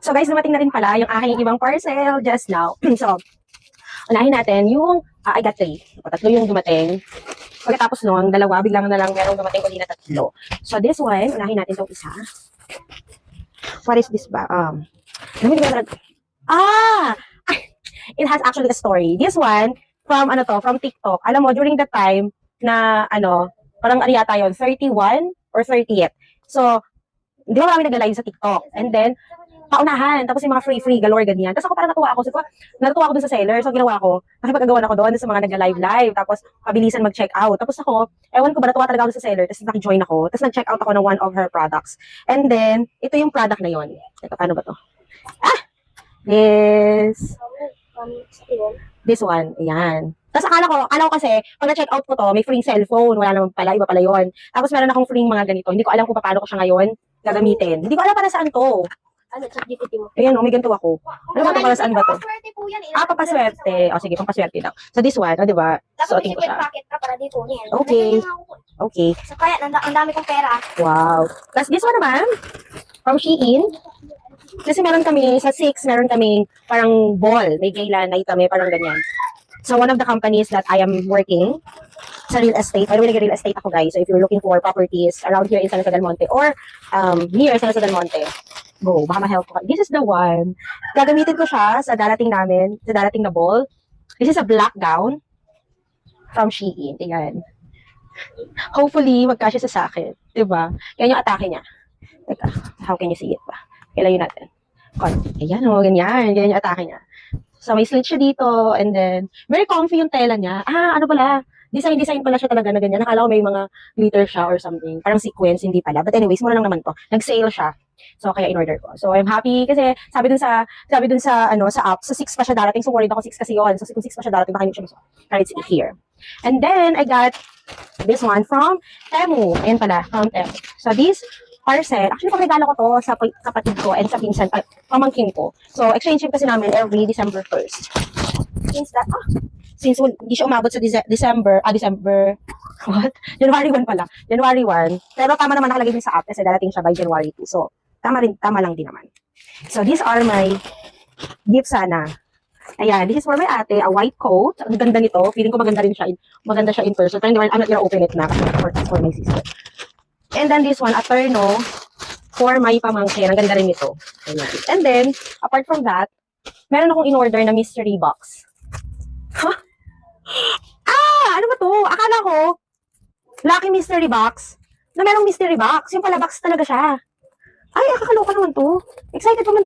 So guys, dumating na rin pala yung aking ibang parcel just now. So, unahin natin yung, I got 3. O, 3 yung dumating. Pagkatapos nun, 2, biglang na lang merong dumating uli na 3. So this one, unahin natin itong isa. What is this ba? It has actually a story. This one, from TikTok. Alam mo, during the time na, parang yata yun, 31 or 30th. So, di ba marami nagla-live sa TikTok? And then, paunahan. Tapos yung mga free galore, ganyan. Tapos ako parang natuwa ako dun sa seller. So, ginawa ko, nakipagagawan ako doon sa mga nagla-live. Tapos, pabilisan mag-check out. Tapos ako, ewan ko ba, natuwa talaga ako sa seller. Tapos, naki-join ako. Tapos, nag-check out ako ng one of her products. And then, ito yung product na yon. Teka, paano ba to? This one. Ayan. Tapos, akala ko kasi, pag na-check out ko to, may free cellphone. Wala naman pala, iba pala yon. Tapos, meron akong free mga ganito. Hindi ko alam kung paano ko siya ngayon gagamitin. Hindi ko alam para saan to. Ano, ChatGPT mo? Ayan, may ganito ako. Ano ba ito para saan ba to? Papaswerte po yan. Papaswerte. O sige, pampaswerte daw. So this one, di ba? Dapat Suotin ko may siya. packet ka para dito niyan. Okay. Okay. So kaya, ang dami kong pera. Wow. Tapos this one naman, from Shein. Kasi meron kami, sa 6, meron kami parang ball. May gala night kami, parang ganyan. So one of the companies that I am working sa real estate. By the way, nag-real estate ako guys. So if you're looking for properties around here in San Jose del Monte or near San Jose del Monte, go, baka ma-help ko. This is the one. Gagamitin ko siya sa darating namin, sa darating na ball. This is a black gown from Shein. Ayan. Hopefully, magkasya sa akin. Diba? Yan yung atake niya. Teka, how can you see it ba? Kailayo natin. Ayan o, ganyan. Ganyan yung atake niya. So, may slit siya dito. And then, very comfy yung tela niya. Ano pala? Design pala siya talaga na ganyan. Nakala ko may mga glitter siya or something. Parang sequence, hindi pala. But anyways, mura lang naman to. Nag-sale siya. So, kaya in-order ko. So, I'm happy kasi sabi dun sa app, sa 6 pa siya darating. So, worried ako 6 kasi yun. So, kung 6 pa siya darating, baka hindi siya gusto. Pero it's here. And then, I got this one from Temu. Ayan pala, from Temu. So, this parcel, actually, pag-regalo ko to sa kapatid ko and sa pinsan, pamangkin ko. So, exchange kasi namin every December 1st. Since hindi siya umabot sa December, what? January 1 pala. January 1. Pero tama naman nakalagay din sa app kasi darating siya by January 2. So, tama lang din naman. So, these are my gifts sana. Ayan, this is for my ate, a white coat. Ang ganda nito. Feeling ko maganda rin siya. Maganda siya in person. Pero hindi, I'm not gonna open it na kasi for my sister. And then this one, a terno for my pamangkin. Ang ganda rin ito. Ayan. And then, apart from that, meron akong in-order na mystery box. Huh? Ano ba to? Akala ko, lucky mystery box, na merong mystery box. Yung pala box talaga siya. Ay, kakaloka naman to. Excited